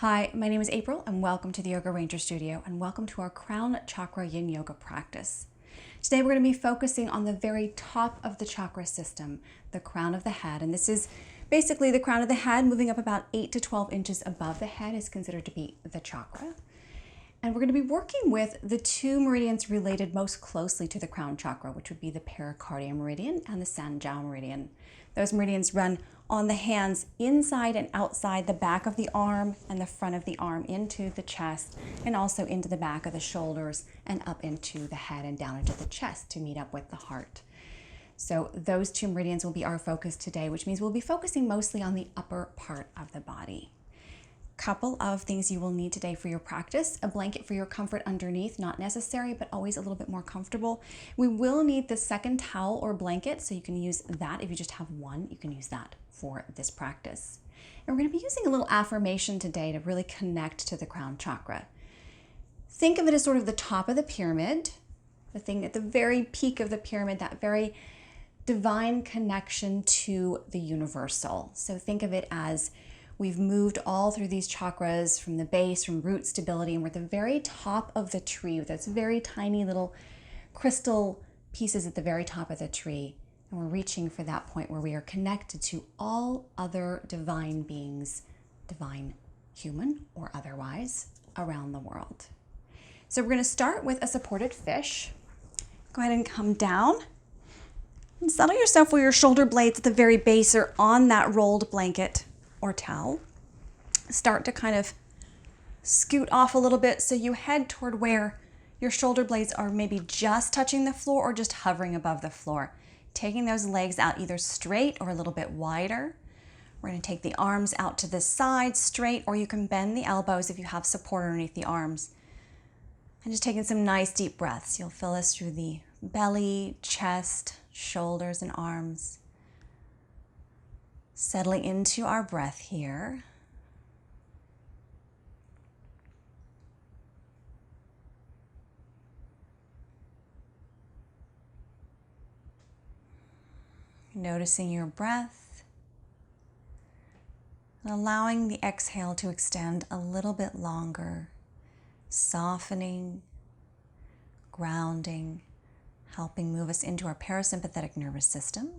Hi, my name is April and welcome to the Yoga Ranger Studio and welcome to our Crown Chakra Yin Yoga practice. Today we're going to be focusing on the very top of the chakra system, the crown of the head. And this is basically the crown of the head moving up about 8 to 12 inches above the head is considered to be the chakra. And we're going to be working with the two meridians related most closely to the crown chakra, which would be the pericardium meridian and the Jiao meridian. Those meridians run on the hands inside and outside the back of the arm and the front of the arm into the chest and also into the back of the shoulders and up into the head and down into the chest to meet up with the heart. So those two meridians will be our focus today, which means we'll be focusing mostly on the upper part of the body. Couple of things you will need today for your practice: a blanket for your comfort underneath, not necessary, but always a little bit more comfortable. We will need the second towel or blanket, so you can use that. If you just have one, you can use that for this practice. And we're going to be using a little affirmation today to really connect to the crown chakra. Think of it as sort of the top of the pyramid, the thing at the very peak of the pyramid, that very divine connection to the universal. So think of it as we've moved all through these chakras from the base, from root stability, and we're at the very top of the tree with those very tiny little crystal pieces at the very top of the tree. And we're reaching for that point where we are connected to all other divine beings, divine human or otherwise, around the world. So we're going to start with a supported fish. Go ahead and come down and settle yourself where your shoulder blades at the very base are on that rolled blanket or towel. Start to kind of scoot off a little bit so you head toward where your shoulder blades are maybe just touching the floor or just hovering above the floor. Taking those legs out either straight or a little bit wider. We're going to take the arms out to the side straight, or you can bend the elbows if you have support underneath the arms. And just taking some nice deep breaths. You'll feel this through the belly, chest, shoulders, and arms. Settling into our breath here. Noticing your breath and allowing the exhale to extend a little bit longer, softening, grounding, helping move us into our parasympathetic nervous system.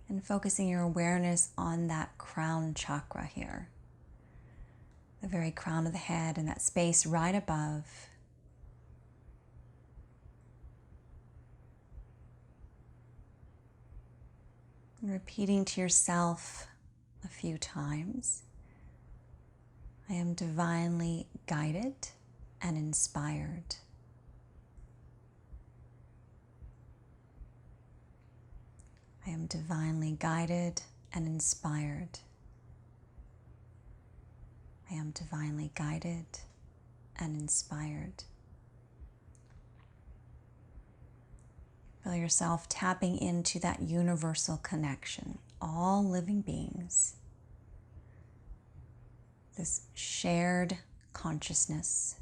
And focusing your awareness on that crown chakra here, the very crown of the head and that space right above. And repeating to yourself a few times, I am divinely guided and inspired. I am divinely guided and inspired. I am divinely guided and inspired. Feel yourself tapping into that universal connection, all living beings. This shared consciousness.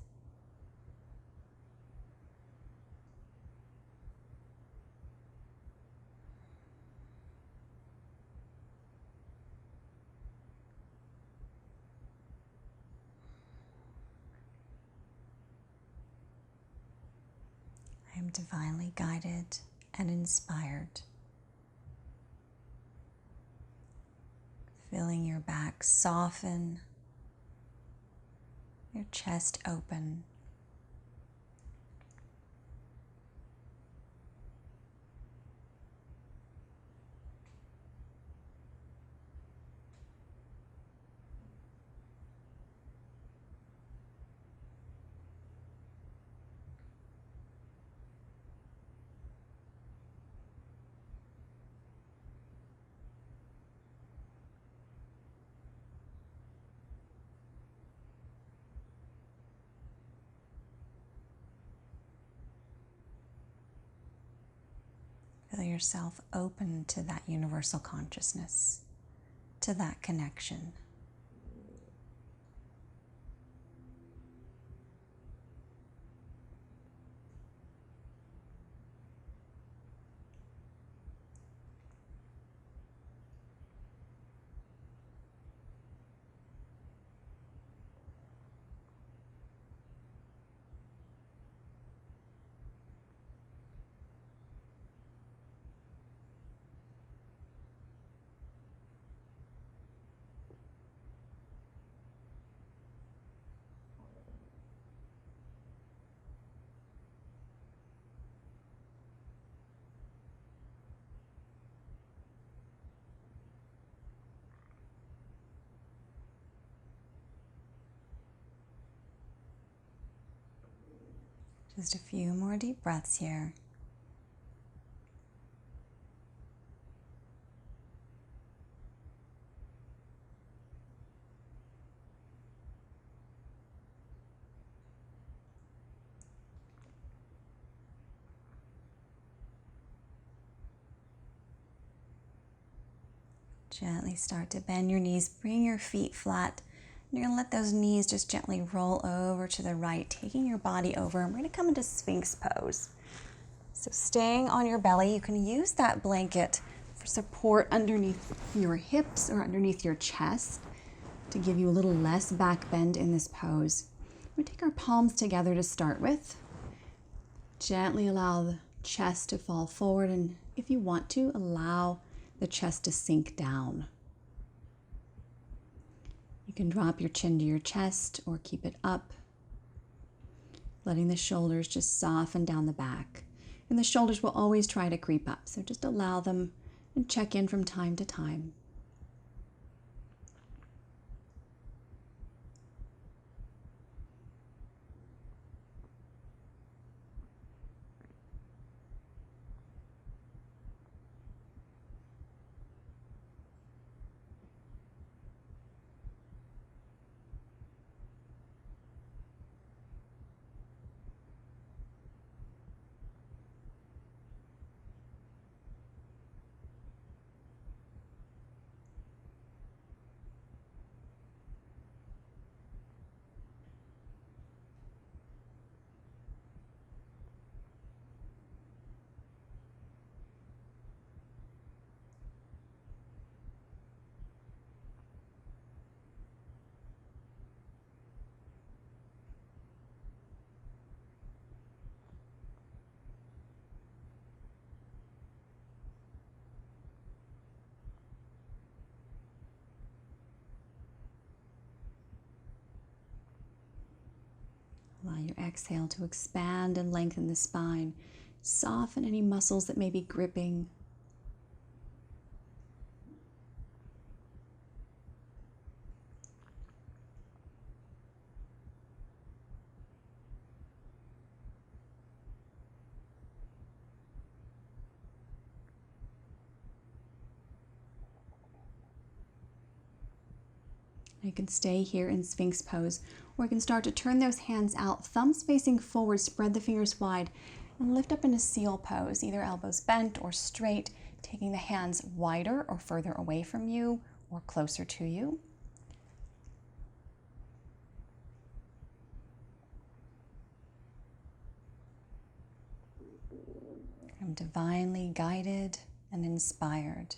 I am divinely guided and inspired. Feeling your back soften, your chest open. Feel yourself open to that universal consciousness, to that connection. Just a few more deep breaths here. Gently start to bend your knees, bring your feet flat. You're going to let those knees just gently roll over to the right, taking your body over. And we're going to come into Sphinx Pose. So staying on your belly, you can use that blanket for support underneath your hips or underneath your chest to give you a little less back bend in this pose. We take our palms together to start with. Gently allow the chest to fall forward, and if you want to, allow the chest to sink down. You can drop your chin to your chest or keep it up, letting the shoulders just soften down the back. And the shoulders will always try to creep up, so just allow them and check in from time to time. Allow your exhale to expand and lengthen the spine. Soften any muscles that may be gripping. You can stay here in Sphinx Pose, or you can start to turn those hands out, thumbs facing forward, spread the fingers wide, and lift up into Seal Pose, either elbows bent or straight, taking the hands wider or further away from you or closer to you. I'm divinely guided and inspired.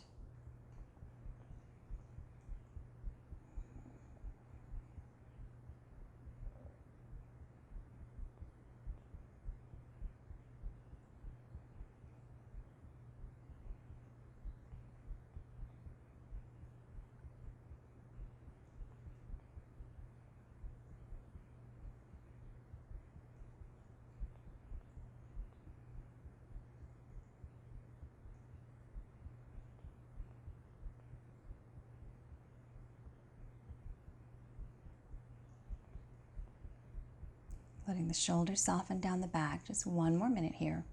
Letting the shoulders soften down the back. Just one more minute here.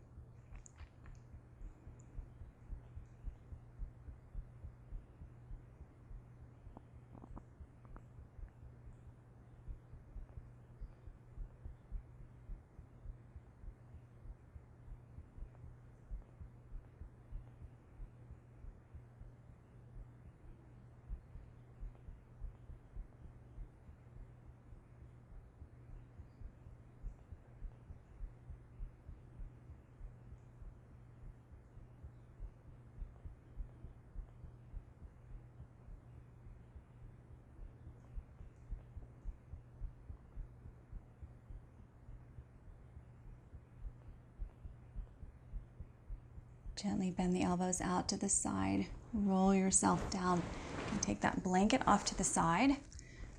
Gently bend the elbows out to the side. Roll yourself down. And take that blanket off to the side.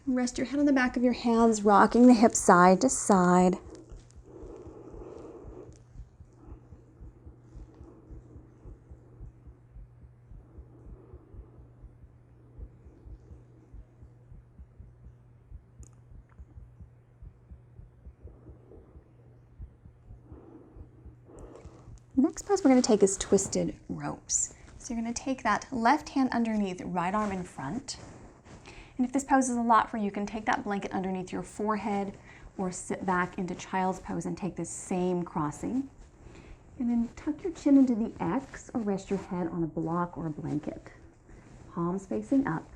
Rest your head on the back of your hands, rocking the hips side to side. next pose we're going to take is twisted ropes. So you're going to take that left hand underneath, right arm in front. And if this pose is a lot for you, you can take that blanket underneath your forehead or sit back into child's pose and take this same crossing. And then tuck your chin into the X or rest your head on a block or a blanket. Palms facing up.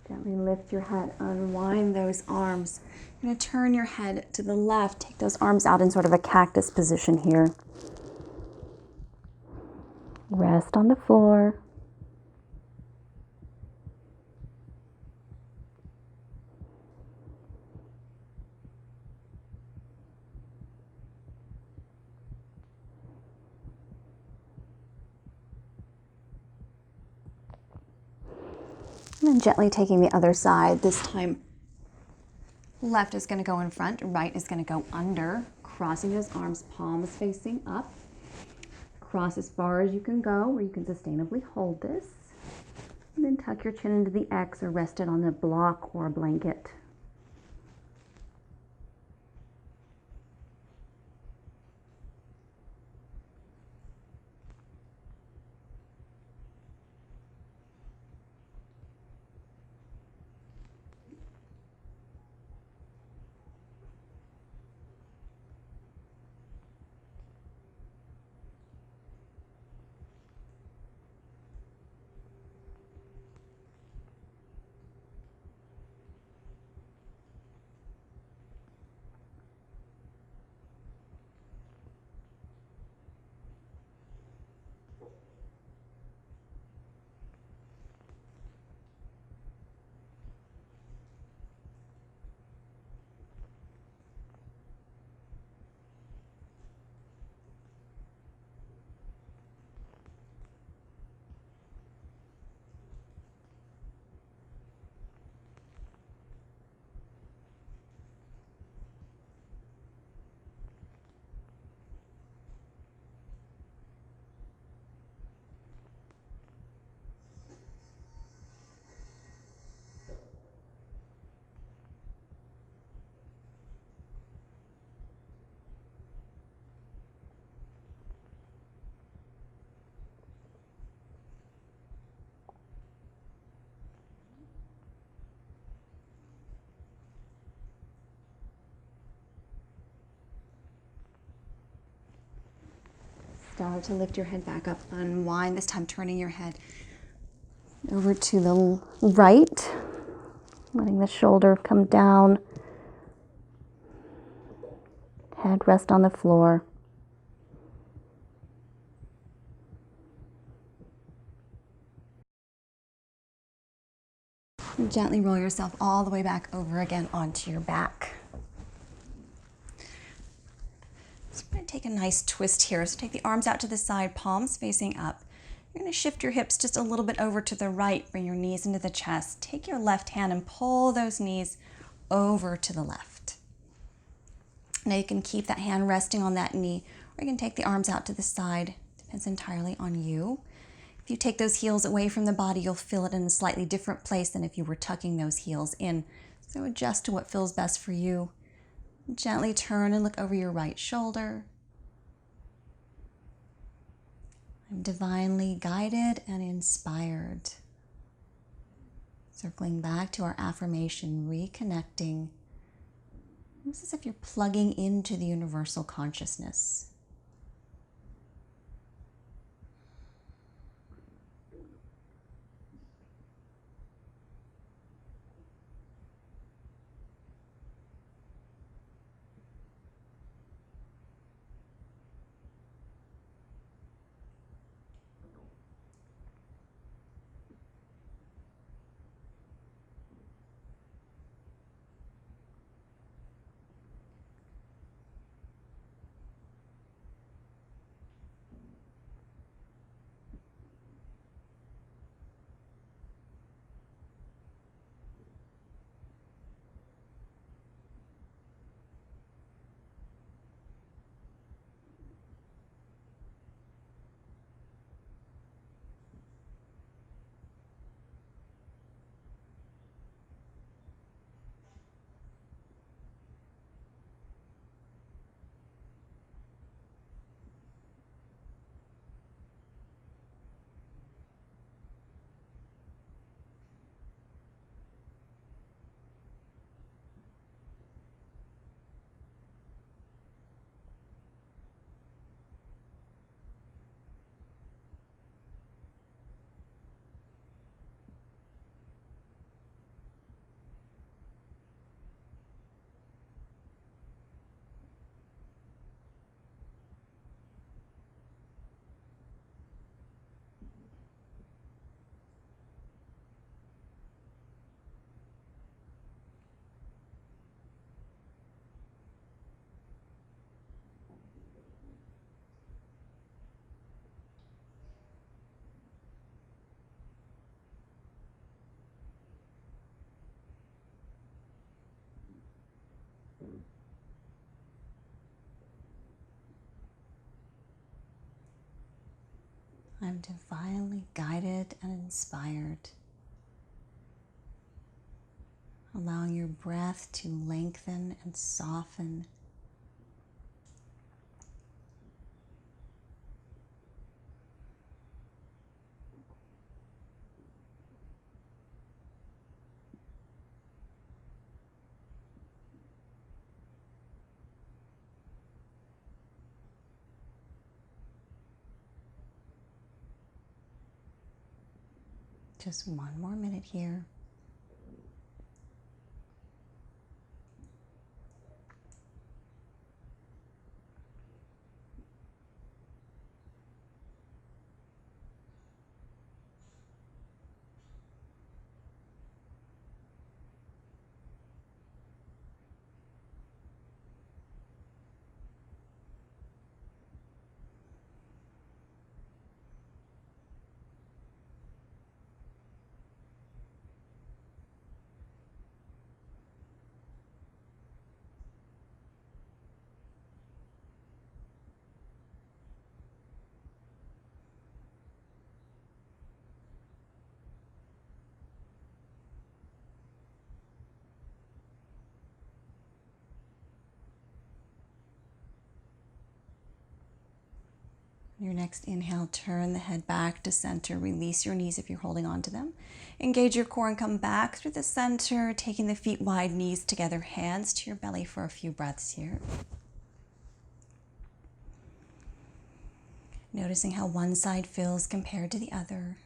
Gently lift your head, unwind those arms. You're going to turn your head to the left, take those arms out in sort of a cactus position here. Rest on the floor. And then gently taking the other side. This time, left is going to go in front, right is going to go under. Crossing those arms, palms facing up. Cross as far as you can go, where you can sustainably hold this. And then tuck your chin into the X or rest it on a block or a blanket. Start to lift your head back up, unwind, this time turning your head over to the right, letting the shoulder come down, head rest on the floor. Gently roll yourself all the way back over again onto your back. So we're going to take a nice twist here. So take the arms out to the side, palms facing up. You're going to shift your hips just a little bit over to the right. Bring your knees into the chest. Take your left hand and pull those knees over to the left. Now you can keep that hand resting on that knee, or you can take the arms out to the side. Depends entirely on you. If you take those heels away from the body, you'll feel it in a slightly different place than if you were tucking those heels in. So adjust to what feels best for you. Gently turn and look over your right shoulder. I'm divinely guided and inspired. Circling back to our affirmation, reconnecting. It's as if you're plugging into the universal consciousness. I'm divinely guided and inspired. Allowing your breath to lengthen and soften. Just one more minute here. Your next inhale, turn the head back to center. Release your knees if you're holding on to them. Engage your core and come back through the center, taking the feet wide, knees together, hands to your belly for a few breaths here. Noticing how one side feels compared to the other.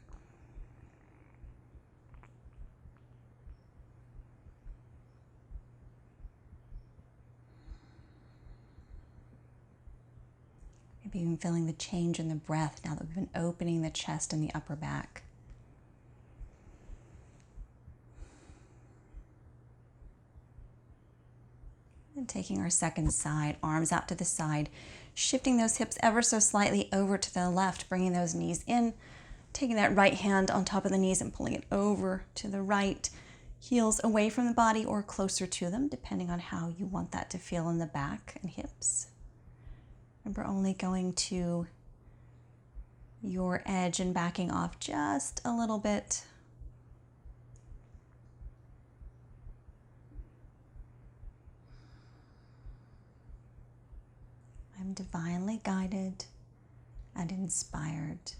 Maybe even feeling the change in the breath now that we've been opening the chest and the upper back. And taking our second side, arms out to the side, shifting those hips ever so slightly over to the left, bringing those knees in, taking that right hand on top of the knees and pulling it over to the right, heels away from the body or closer to them, depending on how you want that to feel in the back and hips. And we're only going to your edge and backing off just a little bit. I'm divinely guided and inspired.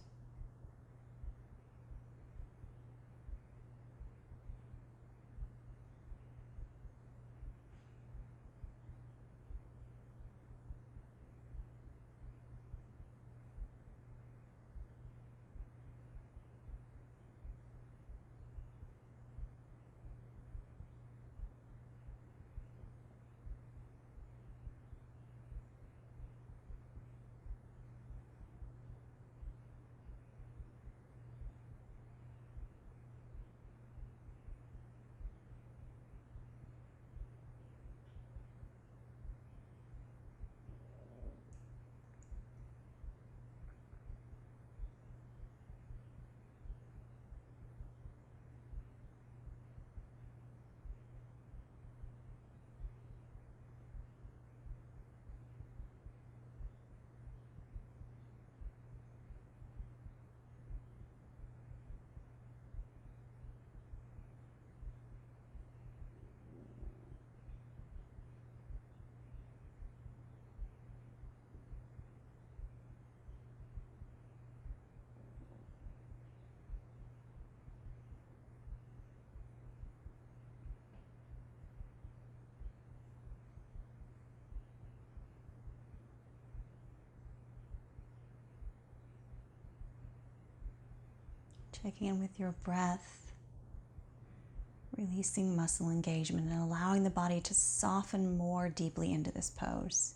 Checking in with your breath, releasing muscle engagement and allowing the body to soften more deeply into this pose.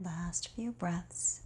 Last few breaths.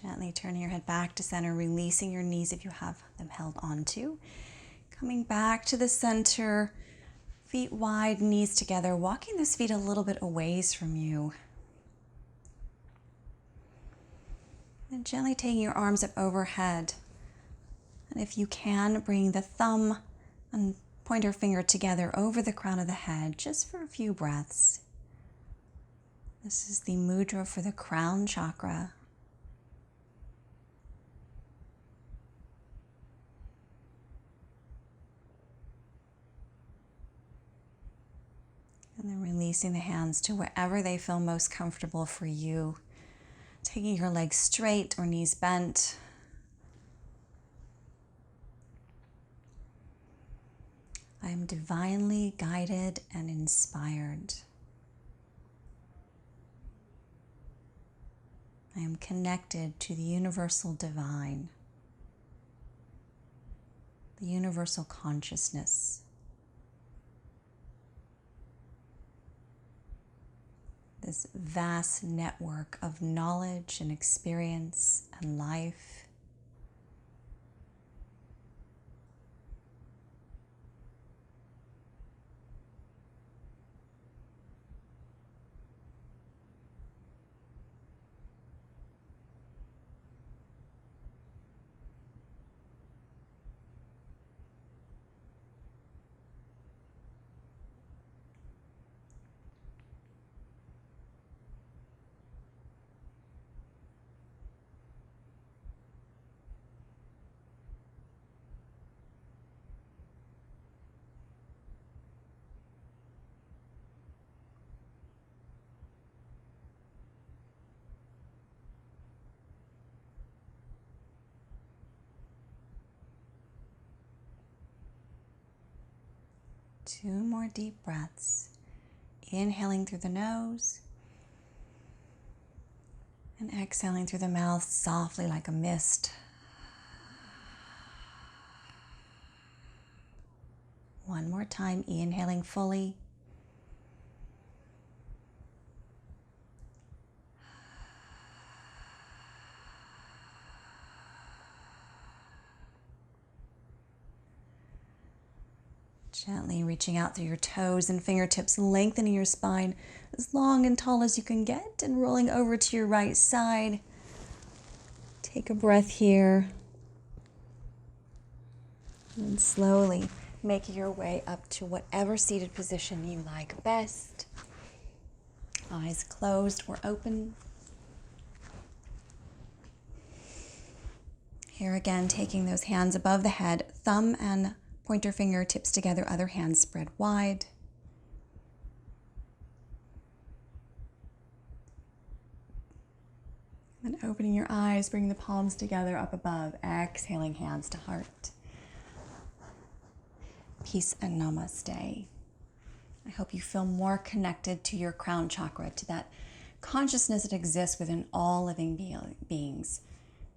Gently turning your head back to center, releasing your knees if you have them held onto. Coming back to the center, feet wide, knees together, walking those feet a little bit a ways from you. And gently taking your arms up overhead. And if you can, bring the thumb and pointer finger together over the crown of the head just for a few breaths. This is the mudra for the crown chakra. And then releasing the hands to wherever they feel most comfortable for you. Taking your legs straight or knees bent. I am divinely guided and inspired. I am connected to the universal divine, the universal consciousness. This vast network of knowledge and experience and life. Two more deep breaths. Inhaling through the nose and exhaling through the mouth softly like a mist. One more time, inhaling fully. Gently reaching out through your toes and fingertips, lengthening your spine as long and tall as you can get, and rolling over to your right side. Take a breath here. And slowly make your way up to whatever seated position you like best. Eyes closed or open. Here again, taking those hands above the head, thumb and pointer finger tips together, other hand spread wide. Then opening your eyes, bringing the palms together up above, exhaling hands to heart. Peace and namaste. I hope you feel more connected to your crown chakra, to that consciousness that exists within all living beings.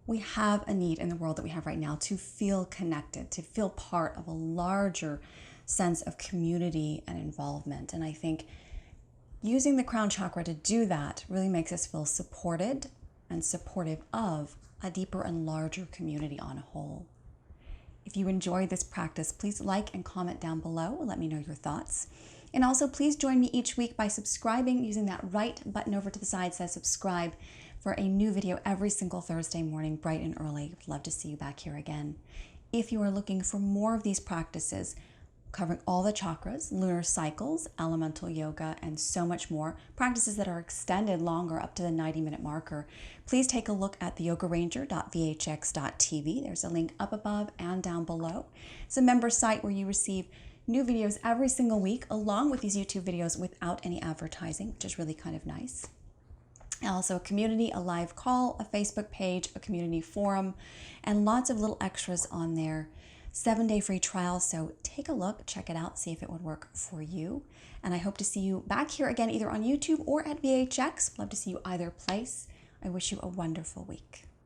We have a need in the world that we have right now to feel connected, to feel part of a larger sense of community and involvement. And I think using the crown chakra to do that really makes us feel supported and supportive of a deeper and larger community on a whole. If you enjoyed this practice, please like and comment down below and let me know your thoughts. And also please join me each week by subscribing using that right button over to the side that says subscribe for a new video every single Thursday morning, bright and early. I'd love to see you back here again. If you are looking for more of these practices, covering all the chakras, lunar cycles, elemental yoga, and so much more, practices that are extended longer up to the 90-minute marker, please take a look at theyogaranger.vhx.tv. There's a link up above and down below. It's a member site where you receive new videos every single week, along with these YouTube videos without any advertising, which is really kind of nice. Also a community, a live call, a Facebook page, a community forum, and lots of little extras on there. 7-day free trial, so take a look, check it out, see if it would work for you. And I hope to see you back here again, either on YouTube or at VHX. Love to see you either place. I wish you a wonderful week.